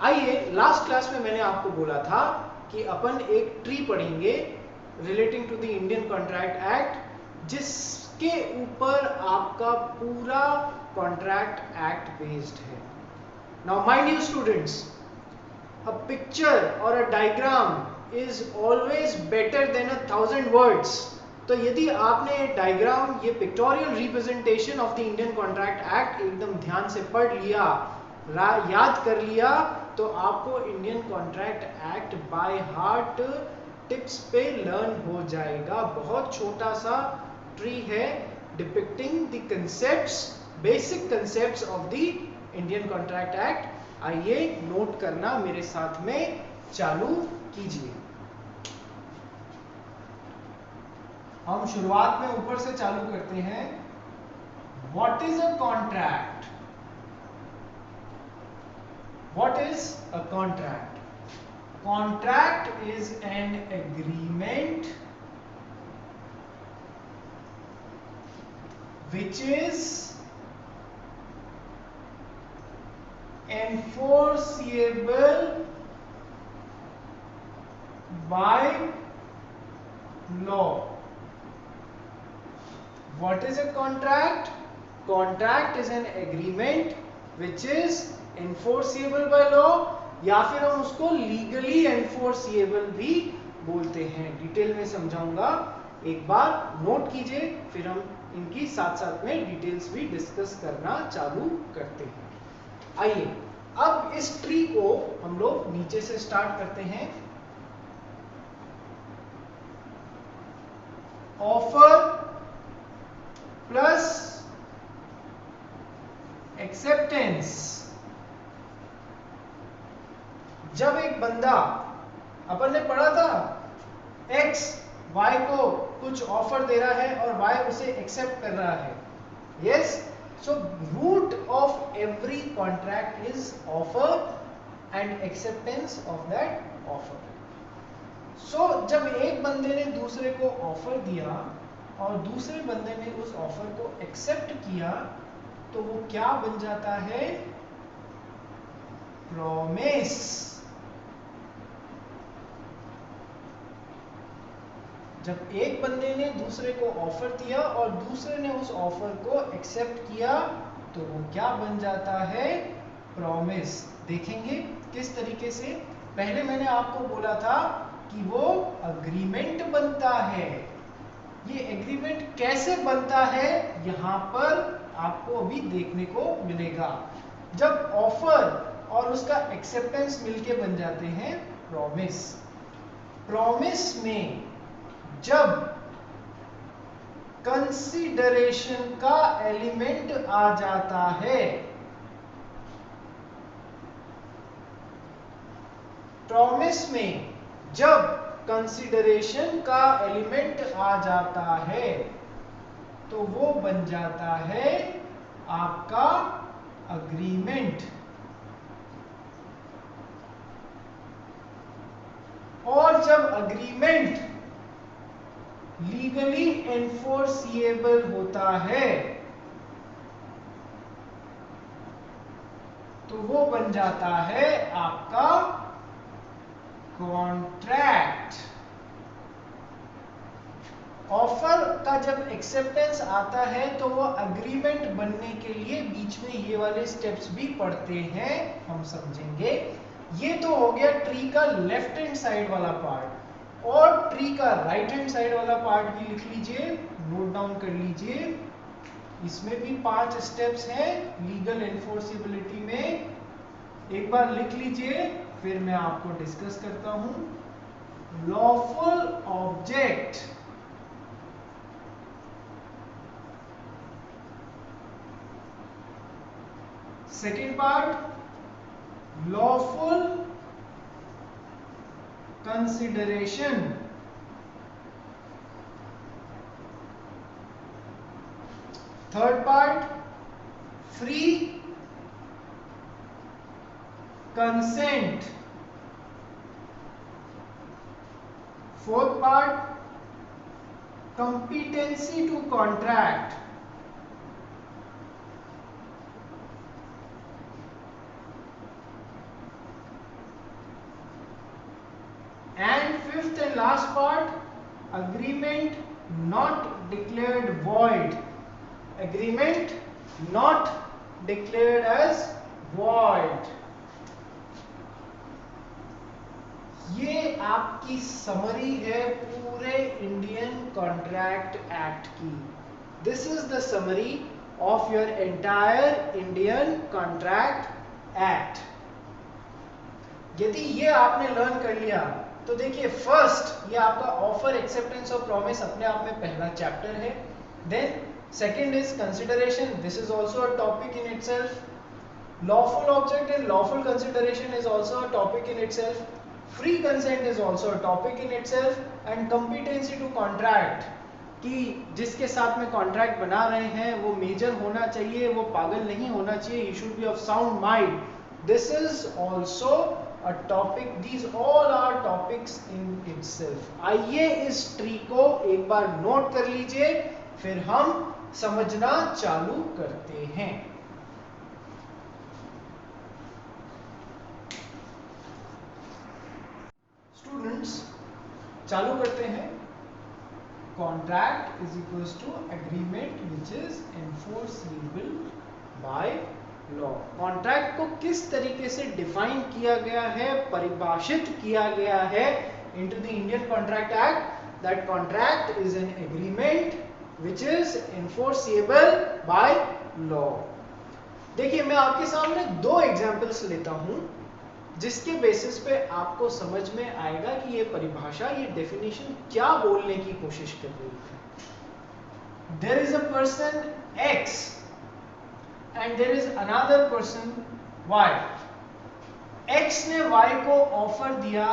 आइए, last class में मैंने आपको बोला था कि अपन एक ट्री पढ़ेंगे relating to the Indian contract act, जिसके ऊपर आपका पूरा कॉन्ट्रैक्ट एक्ट बेस्ड है। Now mind you students, a picture or a diagram is always better than 1,000 words। तो यदि आपने डायग्राम, ये pictorial representation of the Indian contract act एकदम ध्यान से पढ़ लिया, याद कर लिया, तो आपको Indian contract act by heart tips पे लर्न हो जाएगा। बहुत छोटा सा ट्री है depicting the concepts, basic concepts of the Indian contract act. आइए नोट करना मेरे साथ में चालू कीजिए। हम शुरुआत में ऊपर से चालू करते हैं। What is a contract? What is a contract? Contract is an agreement which is enforceable by law। What is a contract? Contract is an agreement which is enforceable by law, या फिर हम उसको legally enforceable भी बोलते हैं। Detail में समझाऊंगा, एक बार नोट कीजिए, फिर हम इनकी साथ साथ में डिटेल्स भी डिस्कस करना चालू करते हैं। आइए, अब इस ट्री को हम लोग नीचे से स्टार्ट करते हैं। Offer plus acceptance. जब एक बंदा, अपन ने पढ़ा था, एक्स वाई को कुछ ऑफर दे रहा है और वाई उसे एक्सेप्ट कर रहा है। Yes, so root of every contract is offer and acceptance of that offer। so जब एक बंदे ने दूसरे को ऑफर दिया और दूसरे बंदे ने उस ऑफर को एक्सेप्ट किया, तो वो क्या बन जाता है? प्रॉमिस। जब एक बंदे ने दूसरे को ऑफर दिया और दूसरे ने उस ऑफर को एक्सेप्ट किया, तो वो क्या बन जाता है? प्रॉमिस। देखेंगे किस तरीके से। पहले मैंने आपको बोला था कि वो अग्रीमेंट बनता है। ये एग्रीमेंट कैसे बनता है, यहां पर आपको अभी देखने को मिलेगा। जब ऑफर और उसका एक्सेप्टेंस मिलके बन जाते हैं प्रॉमिस। प्रॉमिस में जब कंसीडरेशन का एलिमेंट आ जाता है, प्रॉमिस में जब कंसीडरेशन का एलिमेंट आ जाता है, तो वो बन जाता है आपका अग्रीमेंट। और जब अग्रीमेंट लीगली एनफोर्सिएबल होता है, तो वो बन जाता है आपका कॉन्ट्रैक्ट। ऑफर का जब एक्सेप्टेंस आता है, तो वो अग्रीमेंट बनने के लिए बीच में ये वाले स्टेप्स भी पढ़ते हैं, हम समझेंगे। ये तो हो गया ट्री का लेफ्ट हैंड साइड वाला पार्ट। और ट्री का राइट हैंड साइड वाला पार्ट भी लिख लीजिए, नोट डाउन कर लीजिए। इसमें भी 5 स्टेप्स हैं लीगल एनफोर्सिबिलिटी में। एक बार लिख लीजिए, फिर मैं आपको डिस्कस करता हूं। Lawful object, second part lawful consideration, third part free consent, fourth part competency to contract, agreement not declared void, agreement not declared as void। ये आपकी समरी है पूरे इंडियन कॉन्ट्रैक्ट एक्ट की। This is the summary of your entire Indian contract act. यदि ये आपने learn कर लिया तो देखिए, फर्स्ट ये आपका ऑफर, एक्सेप्टेंस और प्रॉमिस अपने आप में पहला चैप्टर है। Then second is consideration, this is also a topic in itself. Lawful object and lawful consideration is also a topic in itself. Free consent is also a topic in itself. And competency to contract, कि जिसके साथ में contract बना रहे हैं वो major होना चाहिए, वो पागल नहीं होना चाहिए, he should be of sound mind. This is also a topic, these all are topics in itself। आइए इस ट्री को एक बार नोट कर लीजिए, फिर हम समझना चालू करते हैं। स्टूडेंट्स, चालू करते हैं। Contract is equals to agreement which is enforceable by law. Contract को किस तरीके से डिफाइन किया गया है, परिभाषित किया गया है into the Indian contract act, that contract is an agreement which is enforceable by law. देखिए, मैं आपके सामने दो एग्जांपल्स लेता हूं जिसके बेसिस पे आपको समझ में आएगा कि ये परिभाषा, ये डेफिनेशन क्या बोलने की कोशिश कर रही है। There is a person X and there is another person Y। X ने Y को ऑफर दिया,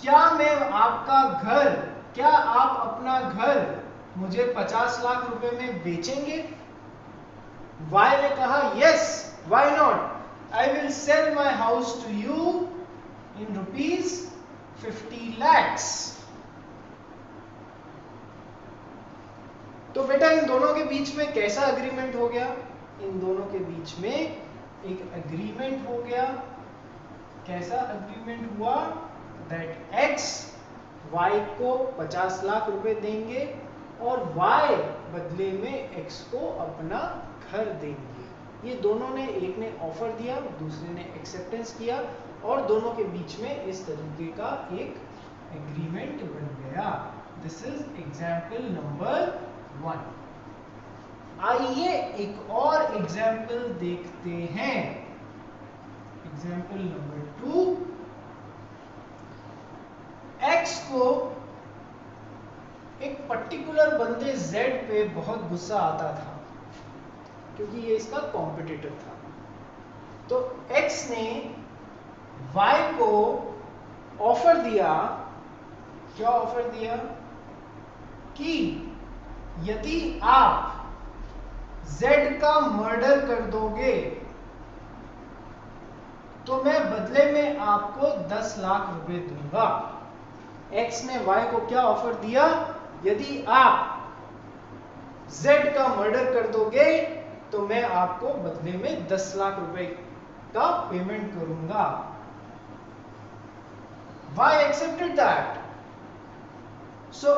क्या मैं आपका घर, क्या आप अपना घर मुझे 50 लाख रुपए में बेचेंगे? Y ने कहा yes, why not, I will sell my house to you in rupees 50 lakhs। तो बेटा, इन दोनों के बीच में कैसा अग्रीमेंट हो गया? इन दोनों के बीच में एक एग्रीमेंट हो गया। कैसा एग्रीमेंट हुआ? दैट एक्स वाई को 50 लाख रुपए देंगे और वाई बदले में एक्स को अपना घर देंगे। ये दोनों ने, एक ने ऑफर दिया, दूसरे ने एक्सेप्टेंस किया और दोनों के बीच में इस तरीके का एक एग्रीमेंट बन गया। This is example number 1। आइए एक और एग्जाम्पल देखते हैं। Example number 2। एक्स को एक पर्टिकुलर बंदे जेड पे बहुत गुस्सा आता था क्योंकि ये इसका कॉम्पिटिटर था। तो एक्स ने वाई को ऑफर दिया, क्या ऑफर दिया? कि यदि आप Z का मर्डर कर दोगे तो मैं बदले में आपको 10 लाख रुपए दूंगा। X ने Y को क्या ऑफर दिया? यदि आप Z का मर्डर कर दोगे तो मैं आपको बदले में 10 लाख रुपए का पेमेंट करूंगा। Y accepted that. So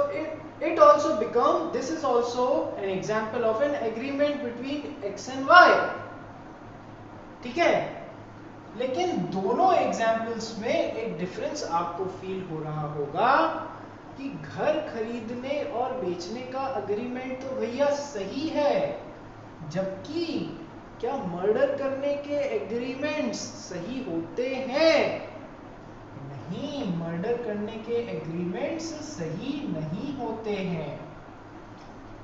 it also become, this is also an example of an agreement between X and Y। ठीक है, लेकिन दोनों एग्जाम्पल्स में एक डिफरेंस आपको फील हो रहा होगा कि घर खरीदने और बेचने का अग्रीमेंट तो भैया सही है, जबकि क्या मर्डर करने के एग्रीमेंट्स सही होते हैं? नहीं, मर्डर करने के एग्रीमेंट्स सही नहीं होते हैं।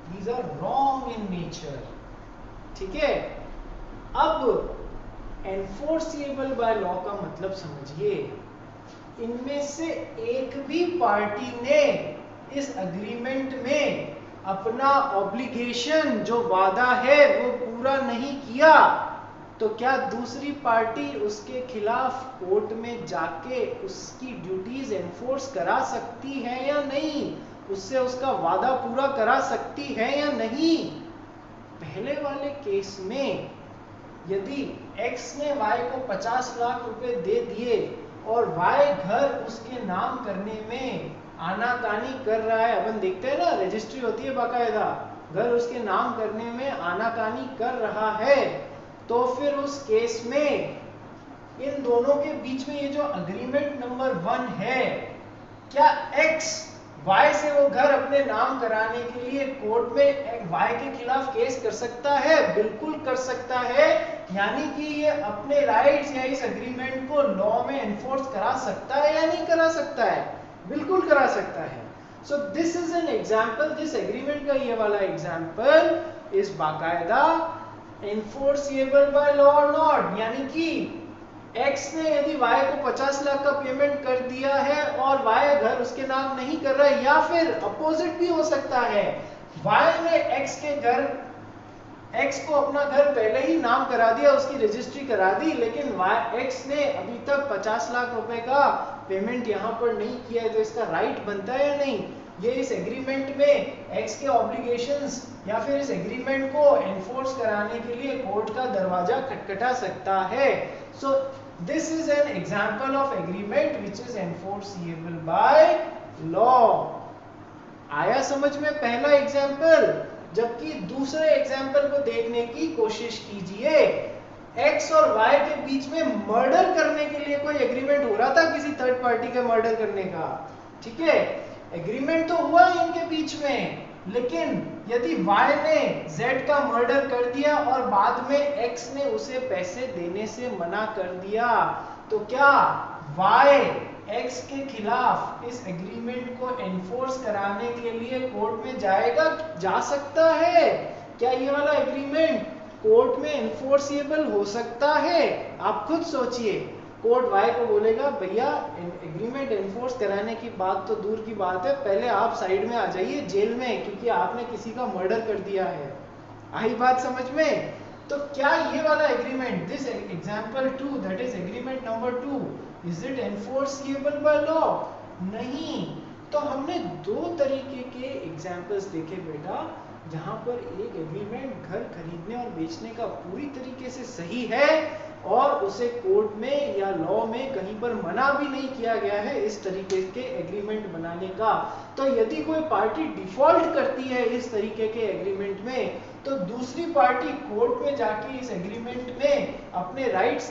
These are wrong in nature। ठीक है, अब एनफोर्सेबल बाय लॉ का मतलब समझिए। इनमें से एक भी पार्टी ने इस अग्रीमेंट में अपना ऑब्लिगेशन, जो वादा है, वो पूरा नहीं किया तो क्या दूसरी पार्टी उसके खिलाफ कोर्ट में जाके उसकी ड्यूटीज एनफोर्स करा सकती है या नहीं? उससे उसका वादा पूरा करा सकती है या नहीं? पहले वाले केस में यदि X ने Y को 50 लाख रुपए दे दिए और Y घर उसके नाम करने में आनाकानी कर रहा है, अपन देखते हैं ना रजिस्ट्री होती है बाकायदा, घर उसके नाम करने में आनाकानी कर रहा है, तो फिर उस केस में इन दोनों के बीच में ये जो अग्रीमेंट नंबर 1 है, क्या एक्स वाई से वो घर अपने नाम कराने के लिए कोर्ट में वाई के खिलाफ केस कर सकता है? बिल्कुल कर सकता है। यानी कि ये अपने राइट्स या इस एग्रीमेंट को लॉ में एनफोर्स करा सकता है या नहीं करा सकता है? बिल्कुल करा सकता है। So this is an example, this agreement का ये वाला एग्जांपल इज बाकायदा एनफोर्सेबल बाय लॉ और नॉट। यानी कि X ने यदि Y को 50 लाख का पेमेंट कर दिया है और Y घर उसके नाम नहीं कर रहा है, या फिर अपोजिट भी हो सकता है, Y ने X के घर, X को अपना घर पहले ही नाम करा दिया, उसकी रजिस्ट्री करा दी, लेकिन X ने अभी तक 50 लाख रुपए का पेमेंट यहाँ पर नहीं किया है, तो इसका राइट बनता है या नहीं? ये इस एग्रीमेंट में X के ऑब्लिगेशंस या फिर इस एग्रीमेंट को एनफोर्स कराने के लिए कोर्ट का दरवाजा खटखटा सकता है। So this is an example of agreement which is enforceable by law. आया समझ में पहला एग्जाम्पल? जबकि दूसरे एग्जाम्पल को देखने की कोशिश कीजिए। X और Y के बीच में मर्डर करने के लिए कोई एग्रीमेंट हो रहा था किसी थर्ड पार्टी के मर्डर करने का, ठीक है? एग्रीमेंट तो हुआ इनके बीच में, लेकिन यदि Y ने Z का मर्डर कर दिया और बाद में X ने उसे पैसे देने से मना कर दिया, तो क्या Y X के खिलाफ इस एग्रीमेंट को एनफोर्स कराने के लिए कोर्ट में जाएगा? जा सकता है। क्या ये वाला एग्रीमेंट कोर्ट में एनफोर्सेबल हो सकता है? आप खुद सोचिए। कोर्ट Y को बोलेगा भैया एग्रीमेंट एनफोर्स कराने की बात तो दूर की बात है, पहले आप साइड में आ जाइए जेल में, क्योंकि आपने किसी का मर्डर कर दिया है। आई बात समझ में? तो क्या ये वाला agreement, this example 2 that is agreement number 2, is it enforceable by law? नहीं। तो हमने दो तरीके के एग्जांपल्स देखे बेटा, जहां पर एक एग्रीमेंट घर खरीदने और बेचने का पूरी तरीके से सही है और उसे कोर्ट में या लॉ में कहीं पर मना भी नहीं किया गया है इस तरीके के एग्रीमेंट बनाने का। तो यदि कोई पार्टी डिफॉल्ट करती है इस तरीके के एग्रीमेंट में, तो दूसरी पार्टी कोर्ट में जाके इस एग्रीमेंट में अपने राइट्स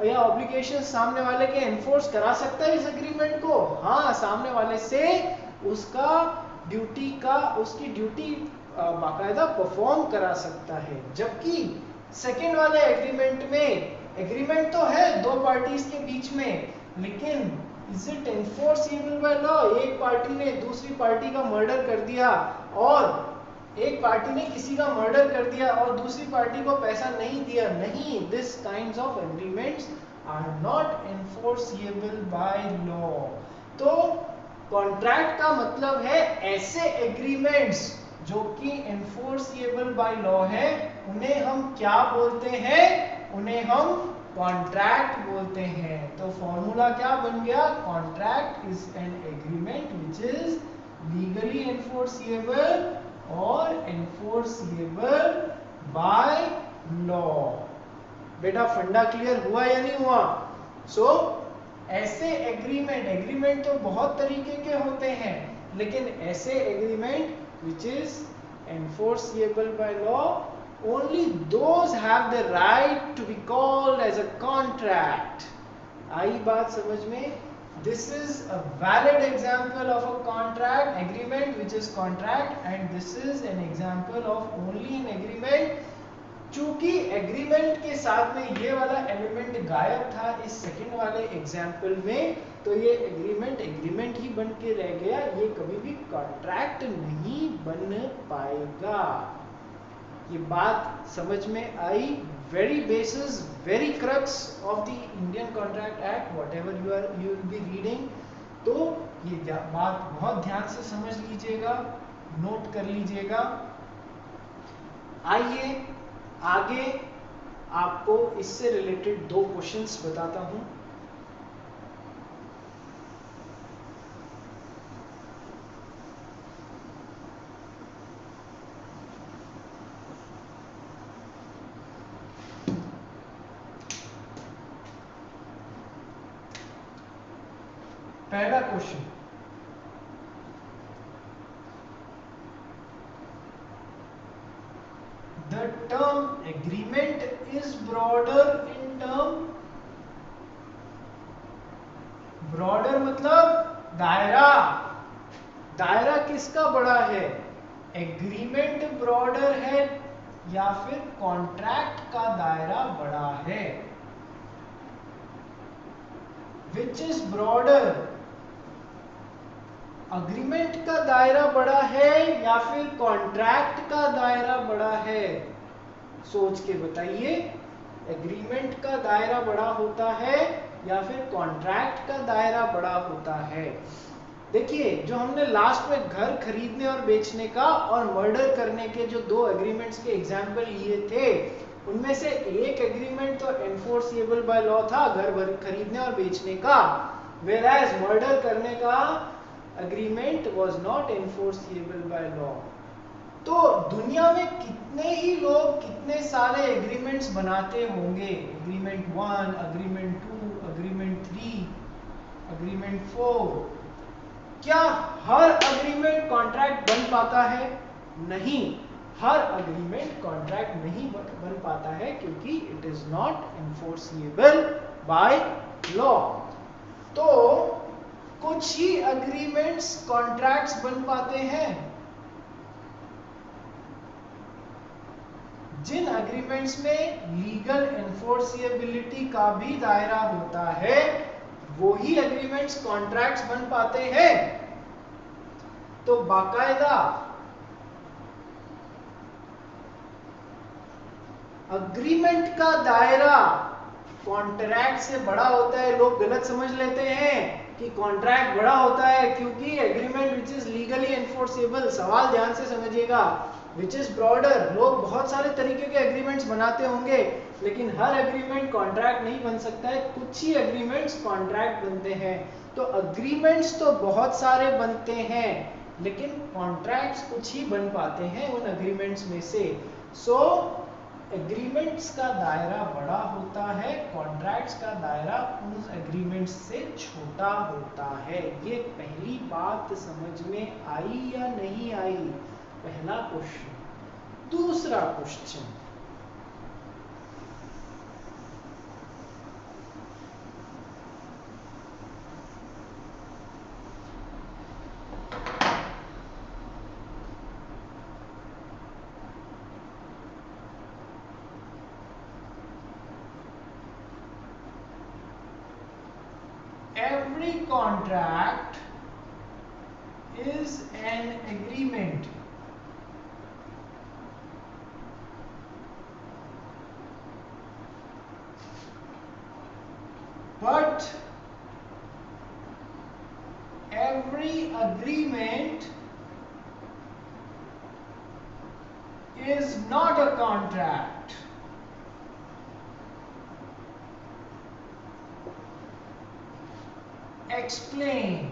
या ऑब्लिगेशन सामने वाले के एनफोर्स करा सकता है इस एग्रीमेंट को। हाँ, सामने वाले से उसका ड्यूटी का, उसकी ड्यूटी बाकायदा परफॉर्म करा सकता है। जबकि सेकेंड वाले एग्रीमेंट में एग्रीमेंट तो है दो पार्टीज के बीच में, लेकिन is it enforceable by law? एक पार्टी ने दूसरी पार्टी का मर्डर कर दिया और एक पार्टी ने किसी का मर्डर कर दिया और दूसरी पार्टी को पैसा नहीं दिया। नहीं, this kinds of agreements are not enforceable by law. तो कॉन्ट्रैक्ट का मतलब है ऐसे एग्रीमेंट्स जो कि एनफोर्सेबल बाय लॉ है, उन्हें हम क्या बोलते हैं? उन्हें हम कॉन्ट्रैक्ट बोलते हैं। तो फॉर्मूला क्या बन गया? Contract is an agreement which is legally enforceable और एनफोर्सेबल बाय लॉ। बेटा फंडा क्लियर हुआ या नहीं हुआ? सो ऐसे एग्रीमेंट तो बहुत तरीके के होते हैं, लेकिन ऐसे agreement which is enforceable by law, only those have the right to be called as a contract. आई बात समझ में? This is a valid example of a contract agreement which is contract, and this is an example of only an agreement। चूंकि agreement के साथ में ये वाला element गायब था इस सेकंड वाले एग्जाम्पल में, तो ये एग्रीमेंट ही बन के रह गया, ये कभी भी कॉन्ट्रैक्ट नहीं बन पाएगा। ये बात समझ में आई? Very basis, very crux of the Indian contract act, whatever you will be reading. तो ये बात बहुत ध्यान से समझ लीजिएगा, नोट कर लीजिएगा। आइए आगे आपको इससे रिलेटेड दो क्वेश्चंस बताता हूं। पहला question, the term agreement is broader in term, broader मतलब दायरा, दायरा किसका बड़ा है, एग्रीमेंट ब्रॉडर है या फिर कॉन्ट्रैक्ट का दायरा बड़ा है, विच इज ब्रॉडर, अग्रीमेंट का दायरा बड़ा है या फिर कॉन्ट्रैक्ट का दायरा बड़ा है, सोच के बताइए, एग्रीमेंट का दायरा बड़ा होता है या फिर कॉन्ट्रैक्ट का दायरा बड़ा होता है। देखिए जो हमने लास्ट में घर खरीदने और बेचने का और मर्डर करने के जो दो एग्रीमेंट्स के एग्जाम्पल लिए थे, उनमें से एक एग्रीमेंट तो एनफोर्सिएबल बाय लॉ था घर खरीदने और बेचने का, वेयरएज मर्डर करने का agreement was not enforceable bye law. तो दुनिया में कितने ही लोग कितने सारे एग्रीमेंट्स बनाते होंगे, एग्रीमेंट 1, एग्रीमेंट 2, एग्रीमेंट 3, एग्रीमेंट 4, क्या हर एग्रीमेंट कॉन्ट्रैक्ट बन पाता है? नहीं, हर एग्रीमेंट कॉन्ट्रैक्ट नहीं बन पाता है क्योंकि it is not enforceable bye law. तो कुछ ही एग्रीमेंट्स कॉन्ट्रैक्ट्स बन पाते हैं, जिन एग्रीमेंट्स में लीगल एनफोर्सिएबिलिटी का भी दायरा होता है वो ही एग्रीमेंट्स कॉन्ट्रैक्ट्स बन पाते हैं। तो बाकायदा एग्रीमेंट का दायरा कॉन्ट्रैक्ट से बड़ा होता है। लोग गलत समझ लेते हैं कि कॉन्ट्रैक्ट बड़ा होता है क्योंकि agreement which is legally enforceable, सवाल ध्यान से समझिएगा, विच इज ब्रॉडर, लोग बहुत सारे तरीके के एग्रीमेंट्स बनाते होंगे लेकिन हर एग्रीमेंट कॉन्ट्रैक्ट नहीं बन सकता है, कुछ ही एग्रीमेंट्स कॉन्ट्रैक्ट बनते हैं। तो एग्रीमेंट्स तो बहुत सारे बनते हैं लेकिन कॉन्ट्रैक्ट्स कुछ ही बन पाते हैं उन एग्रीमेंट्स में से। सो एग्रीमेंट्स का दायरा बड़ा होता है, कॉन्ट्रैक्ट्स का दायरा उन एग्रीमेंट्स से छोटा होता है। ये पहली बात समझ में आई या नहीं आई? पहला क्वेश्चन। दूसरा question, every contract is an agreement, but every agreement is not a contract. Explain.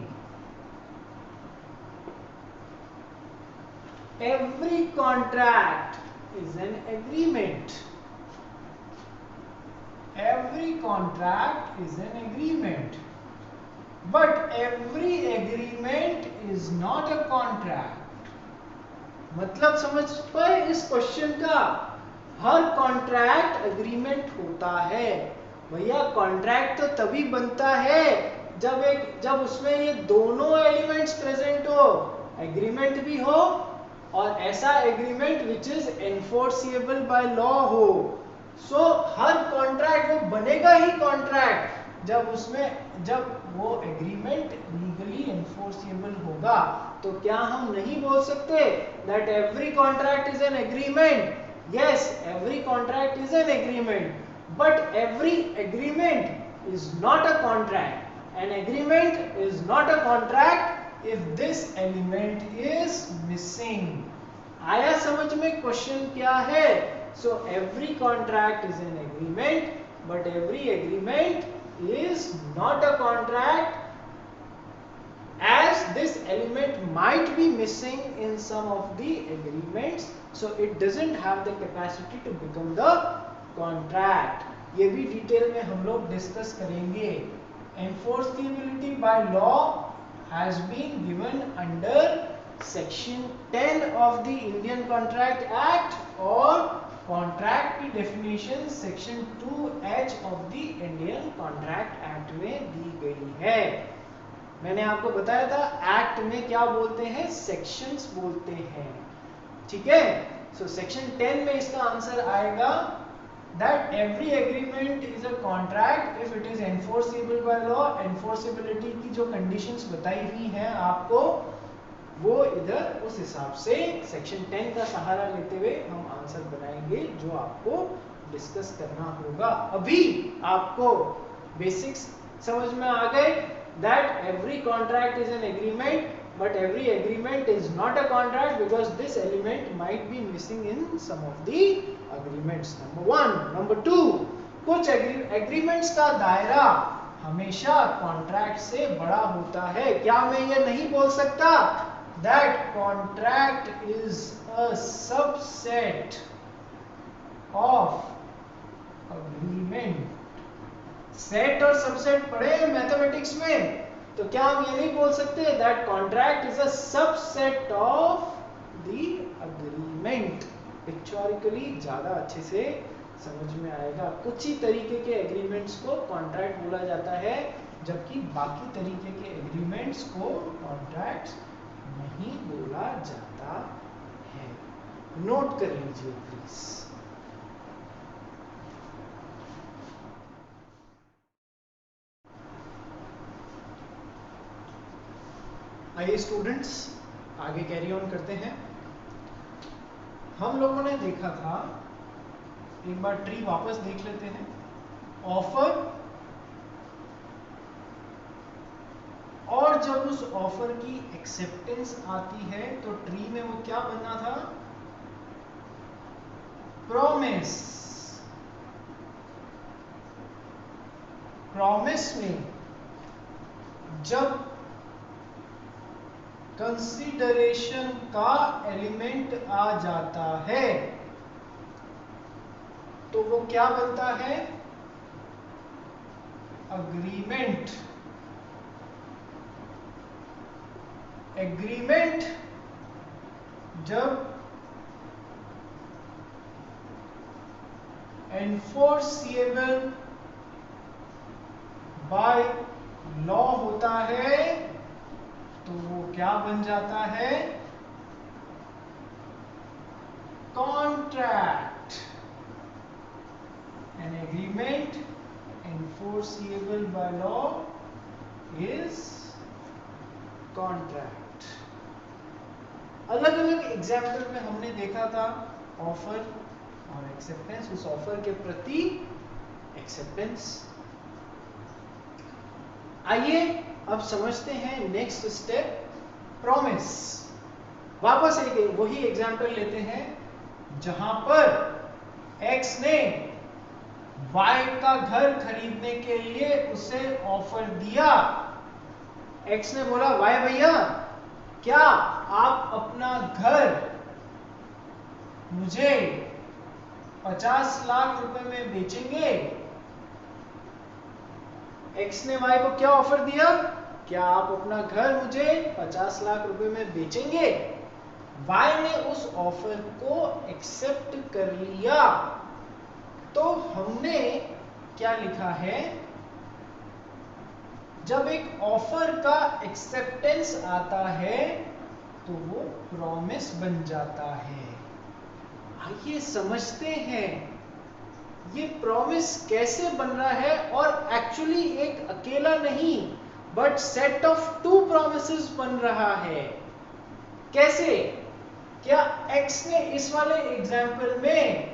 Every contract is an agreement. Every contract is an agreement. But every agreement is not a contract. मतलब समझ पाए इस question का? हर contract agreement होता है। भैया contract तो तभी बनता है जब उसमें ये दोनों एलिमेंट्स प्रेजेंट हो, एग्रीमेंट भी हो और ऐसा agreement which is enforceable by law हो। सो हर कॉन्ट्रैक्ट वो बनेगा ही कॉन्ट्रैक्ट जब वो एग्रीमेंट लीगली एनफोर्सिएबल होगा। तो क्या हम नहीं बोल सकते that every contract is an agreement? Yes, every contract is an agreement, but every agreement is not a contract. An agreement is not a contract if this element is missing. आया समझ में क्वेश्चन क्या है? So every contract is an agreement, but every agreement is not a contract as this element might be missing in some of the agreements, so it doesn't have the capacity to become the contract. ये भी detail में हम लोग discuss करेंगे। Enforceability by law has been given under section 10 of the Indian Contract Act or contract की definition section 2H of the Indian contract act में दी गई है। मैंने आपको बताया था एक्ट में क्या बोलते हैं, सेक्शंस बोलते हैं, ठीक है। सो सेक्शन 10 में इसका आंसर आएगा that every agreement is a contract if it is enforceable by law. Enforceability की जो कंडीशंस बताई हुई हैं आपको, वो इधर उस हिसाब से सेक्शन 10 का सहारा लेते हुए हम आंसर बनाएंगे जो आपको डिस्कस करना होगा। अभी आपको बेसिक्स समझ में आ गए that every contract is an agreement, but every agreement is not a contract because this element might be missing in some of the agreements. Number 1. Number 2, कुछ agreements का दायरा हमेशा contract से बड़ा होता है। क्या मैं ये नहीं बोल सकता that contract is a subset of agreement? Set और सबसेट पढ़े हैं मैथमेटिक्स में, तो क्या हम ये नहीं बोल सकते that contract is a subset of the agreement? Pictorially ज्यादा अच्छे से समझ में आएगा। कुछ ही तरीके के एग्रीमेंट्स को कॉन्ट्रैक्ट बोला जाता है, जबकि बाकी तरीके के एग्रीमेंट्स को कॉन्ट्रैक्ट नहीं बोला जाता है। नोट कर लीजिए प्लीज। आइए स्टूडेंट्स आगे कैरी ऑन करते हैं। हम लोगों ने देखा था, एक बार ट्री वापस देख लेते हैं। ऑफर, और जब उस ऑफर की एक्सेप्टेंस आती है तो ट्री में वो क्या बनना था, प्रॉमिस। प्रॉमिस में जब कंसीडरेशन का एलिमेंट आ जाता है तो वो क्या बनता है, अग्रीमेंट। एग्रीमेंट जब एनफोर्सिएबल बाय लॉ होता है तो वो क्या बन जाता है, contract. An agreement enforceable by law is contract. अलग अलग एग्जाम्पल में हमने देखा था ऑफर और एक्सेप्टेंस, उस ऑफर के प्रति एक्सेप्टेंस। आइए अब समझते हैं नेक्स्ट स्टेप, प्रॉमिस। वापस एक वही एग्जाम्पल लेते हैं जहां पर एक्स ने वाई का घर खरीदने के लिए उसे ऑफर दिया। एक्स ने बोला, वाई भैया क्या आप अपना घर मुझे 50 लाख रुपए में बेचेंगे? एक्स ने वाई को क्या ऑफर दिया, क्या आप अपना घर मुझे 50 लाख रुपए में बेचेंगे? वाई ने उस ऑफर को एक्सेप्ट कर लिया। तो हमने क्या लिखा है, जब एक ऑफर का एक्सेप्टेंस आता है तो वो प्रॉमिस बन जाता है। आइए समझते हैं ये प्रॉमिस कैसे बन रहा है, और एक्चुअली एक अकेला नहीं बट सेट ऑफ 2 प्रॉमिसेस बन रहा है। कैसे? क्या एक्स ने इस वाले एग्जाम्पल में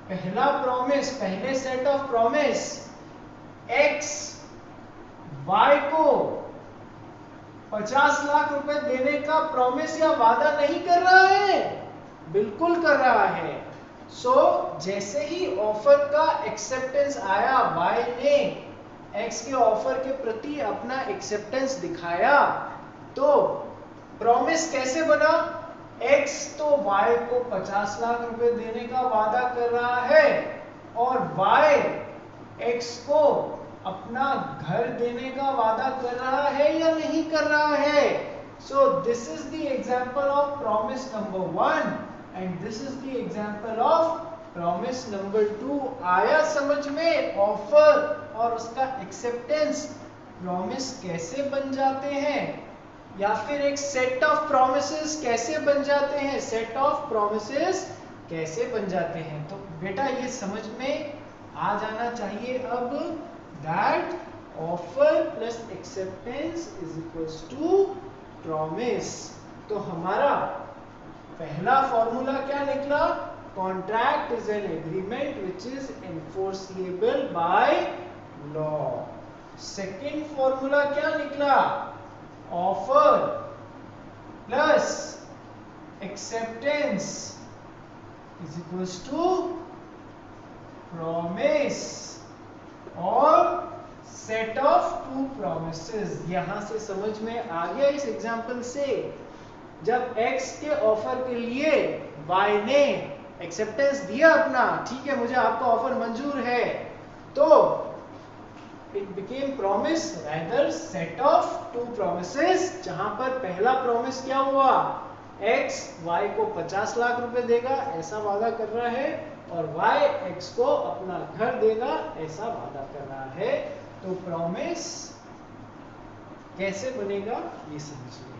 पहला प्रॉमिस, पहले set of promise, X Y को 50 लाख रुपए देने का प्रॉमिस या वादा नहीं कर रहा है? बिल्कुल कर रहा है। जैसे ही ऑफर का एक्सेप्टेंस आया, वाई ने एक्स के ऑफर के प्रति अपना एक्सेप्टेंस दिखाया, तो प्रॉमिस कैसे बना, एक्स तो वाई को 50 लाख रुपए देने का वादा कर रहा है और वाई एक्स को अपना घर देने का वादा कर रहा है या नहीं कर रहा है? So this is the example of promise number 1 and this is the example of promise number 2। आया समझ में ऑफर और उसका एक्सेप्टेंस प्रॉमिस कैसे बन जाते हैं, या फिर एक सेट ऑफ प्रॉमिसेस कैसे बन जाते हैं, सेट ऑफ प्रॉमिसेस कैसे बन जाते हैं। तो बेटा ये समझ में आ जाना चाहिए अब that offer plus acceptance is equals to promise. तो हमारा पहला फॉर्मूला क्या निकला, contract is an agreement which is enforceable by law. Second formula क्या निकला, offer plus acceptance is equals to promise और सेट ऑफ टू प्रॉमिसेस। यहां से समझ में आ गया इस एग्जांपल से, जब x के ऑफर के लिए y ने एक्सेप्टेंस दिया अपना, ठीक है मुझे आपका ऑफर मंजूर है, तो it became promise rather set of two promises, जहां पर पहला प्रॉमिस क्या हुआ, x y को 50 लाख रुपए देगा ऐसा वादा कर रहा है, और y x को अपना घर देगा ऐसा वादा कर रहा है। तो प्रॉमिस कैसे बनेगा ये समझिए।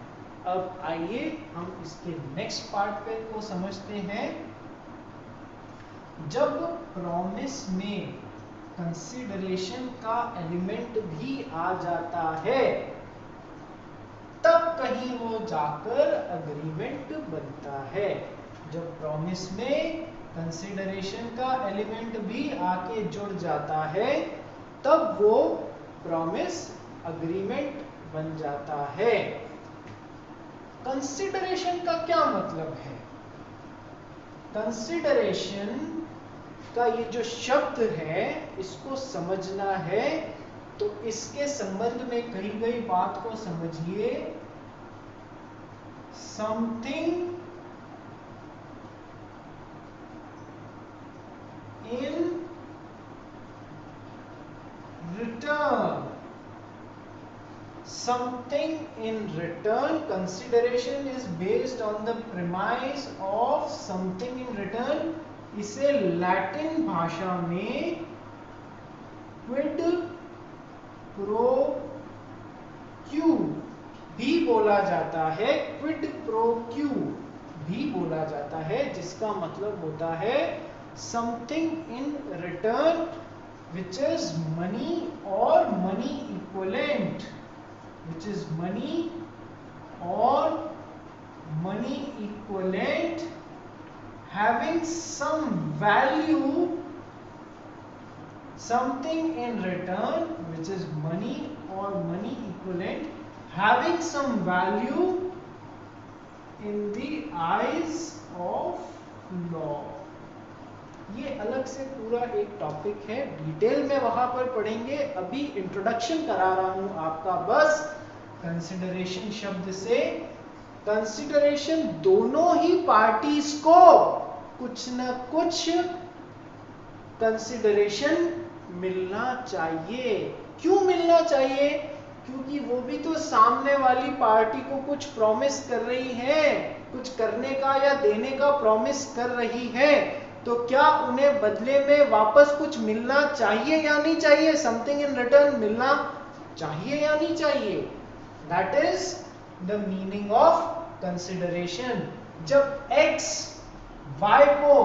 अब आइए हम इसके नेक्स्ट पार्ट पे को समझते हैं। जब प्रॉमिस में कंसीडरेशन का एलिमेंट भी आ जाता है तब कहीं वो जाकर अग्रीमेंट बनता है। जब प्रॉमिस में कंसीडरेशन का एलिमेंट भी आके जुड़ जाता है तब वो प्रॉमिस अग्रीमेंट बन जाता है। कंसीडरेशन का क्या मतलब है, कंसीडरेशन का ये जो शब्द है इसको समझना है तो इसके संबंध में कही गई बात को समझिए। Something in return, something in return, consideration is based on the premise of something in return। इसे लैटिन भाषा में क्विड प्रो क्यू भी बोला जाता है, क्विड प्रो क्यू भी बोला जाता है, जिसका मतलब होता है something in return which is money or money equivalent, which is money or money equivalent having some value, something in return which is money or money equivalent having some value in the eyes of law। ये अलग से पूरा एक topic है, detail में वहां पर पढ़ेंगे, अभी इंट्रोडक्शन करा रहा हूं आपका बस कंसिडरेशन शब्द से। कंसिडरेशन दोनों ही पार्टीज को कुछ न कुछ कंसिडरेशन मिलना चाहिए। क्यों मिलना चाहिए, क्योंकि वो भी तो सामने वाली पार्टी को कुछ प्रॉमिस कर रही है, कुछ करने का या देने का प्रॉमिस कर रही है, तो क्या उन्हें बदले में वापस कुछ मिलना चाहिए या नहीं चाहिए, समथिंग इन रिटर्न मिलना चाहिए या नहीं चाहिए। That is the meaning of consideration. जब x y को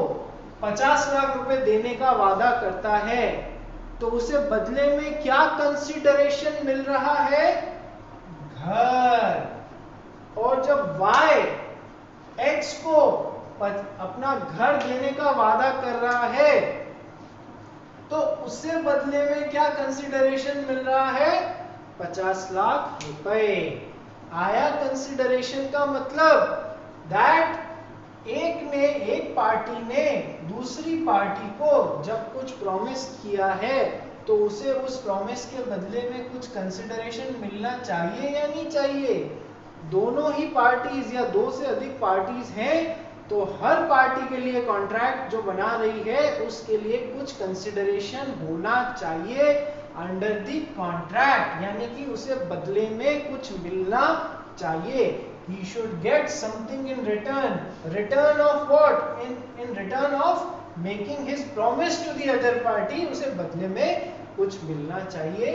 50 लाख रुपए देने का वादा करता है तो उसे बदले में क्या कंसिडरेशन मिल रहा है, घर। और जब y x को अपना घर देने का वादा कर रहा है तो उससे बदले में क्या कंसिडरेशन मिल रहा है, 50 लाख रुपए। आया कंसिडरेशन का मतलब, दैट एक पार्टी ने दूसरी पार्टी को जब कुछ प्रॉमिस किया है तो उसे उस प्रॉमिस के बदले में कुछ कंसिडरेशन मिलना चाहिए या नहीं चाहिए। दोनों ही पार्टीज या दो से अधिक पार्टीज हैं तो हर पार्टी के लिए कॉन्ट्रैक्ट जो बना रही है उसके लिए कुछ कंसिडरेशन होना चाहिए अंडर द कॉन्ट्रैक्ट, यानी कि उसे बदले में कुछ मिलना चाहिए। he should get something in return. Return of what? In return of making his promise to the other party, उसे बदले में कुछ मिलना चाहिए.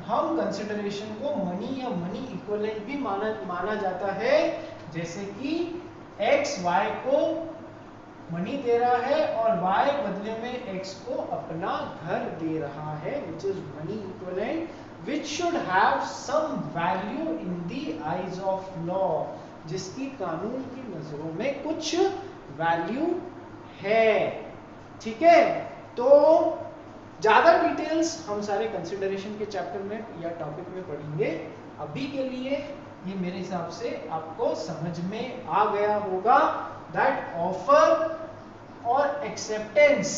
हम कंसिडरेशन को मनी या मनी इक्विवेलेंट भी माना जाता है, जैसे कि x y को मनी दे रहा है और y बदले में x को अपना घर दे रहा है, which is money equivalent, which should have some value in the eyes of law, जिसकी कानून की नजरों में कुछ वैल्यू है. ठीक है, तो ज्यादा डिटेल्स हम सारे कंसिडरेशन के चैप्टर में या टॉपिक में पढ़ेंगे. अभी के लिए ये मेरे हिसाब से आपको समझ में आ गया होगा दैट ऑफर और एक्सेप्टेंस,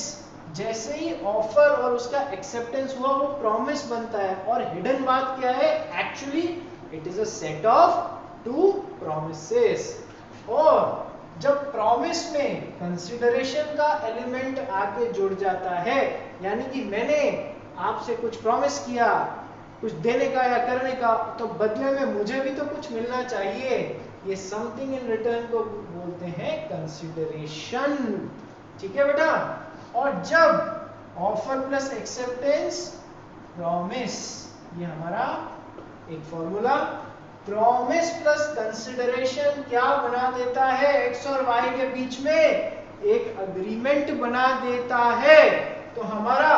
जैसे ही ऑफर और उसका एक्सेप्टेंस हुआ वो प्रॉमिस बनता है. और हिडन बात क्या है? Actually it is a set of 2 promises. और जब प्रॉमिस में कंसिडरेशन का एलिमेंट आके जुड़ जाता है, यानी कि मैंने आपसे कुछ प्रॉमिस किया कुछ देने का या करने का, तो बदले में मुझे भी तो कुछ मिलना चाहिए. ये समथिंग इन रिटर्न को बोलते हैं कंसिडरेशन. ठीक है बेटा. और जब ऑफर प्लस एक्सेप्टेंस प्रॉमिस, ये हमारा एक फॉर्मूला, प्रॉमिस प्लस कंसिडरेशन क्या बना देता है? एक्स और वाई के बीच में एक अग्रीमेंट बना देता है. तो हमारा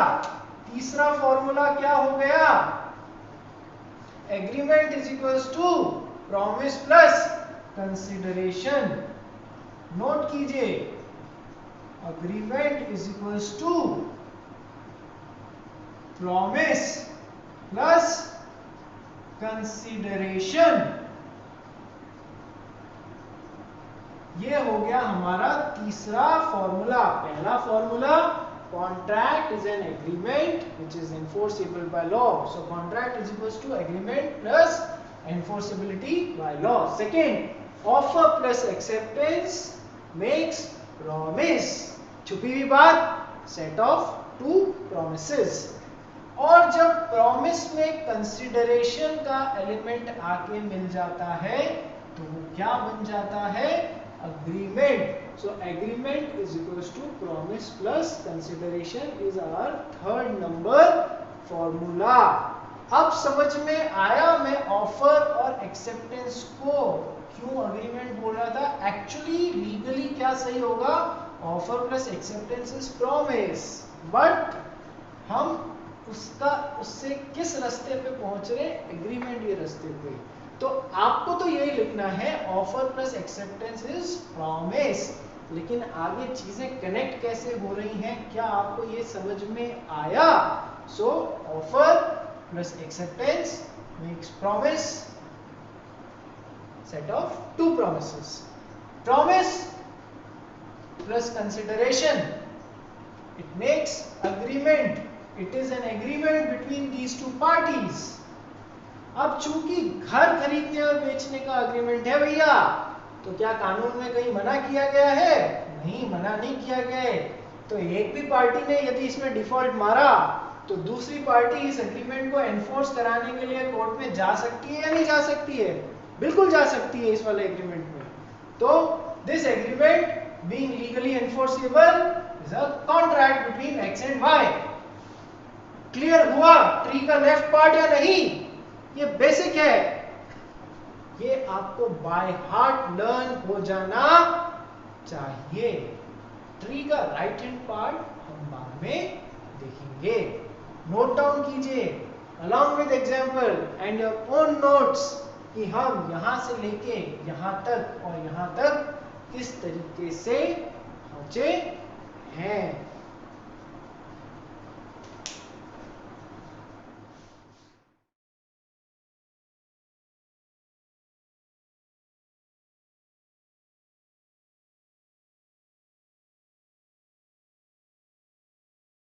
तीसरा फॉर्मूला क्या हो गया? Agreement is equals to promise plus consideration. Note कीजिए, agreement is equals to promise plus consideration. ये हो गया हमारा तीसरा फॉर्मूला. पहला formula, contract is an agreement which is enforceable by law. So contract is equals to agreement plus enforceability by law. Second, offer plus acceptance makes promise. छुपी हुई बात, set of 2 promises. और जब प्रॉमिस में consideration का element आके मिल जाता है तो वो क्या बन जाता है? Agreement. So agreement is equals to promise plus consideration is our third number formula. अब समझ में आया मैं ऑफर और एक्सेप्टेंस को क्यों अग्रीमेंट बोल रहा था. एक्चुअली लीगली क्या सही होगा? Offer plus acceptance is promise, but हम उससे किस रास्ते पे पहुंच रहे? एग्रीमेंट ये रास्ते पे. तो आपको तो यही लिखना है offer plus acceptance is promise, लेकिन आगे चीजें कनेक्ट कैसे हो रही हैं, क्या आपको ये समझ में आया? सो offer plus acceptance makes promise, set of 2 promises. Promise plus consideration, it makes agreement. It is an agreement between these 2 parties. अब चूंकि घर खरीदने और बेचने का अग्रीमेंट है भैया, तो क्या कानून में कहीं मना किया गया है? नहीं, मना नहीं किया गया है. तो एक भी पार्टी ने यदि इसमें डिफॉल्ट मारा तो दूसरी पार्टी इस एग्रीमेंट को एनफोर्स कराने के लिए कोर्ट में जा सकती है या नहीं जा सकती है? बिल्कुल जा सकती है इस वाले एग्रीमेंट में. तो this agreement being legally enforceable is a contract between X and Y. Clear हुआ ट्री का लेफ्ट पार्ट या नहीं? ये बेसिक है, ये आपको बाय हार्ट लर्न हो जाना चाहिए. ट्री का राइट हैंड पार्ट हम बाद में देखेंगे. नोट डाउन कीजिए along with example and your own notes कि हम यहां से लेके यहां तक और यहां तक किस तरीके से पहुंचे हैं.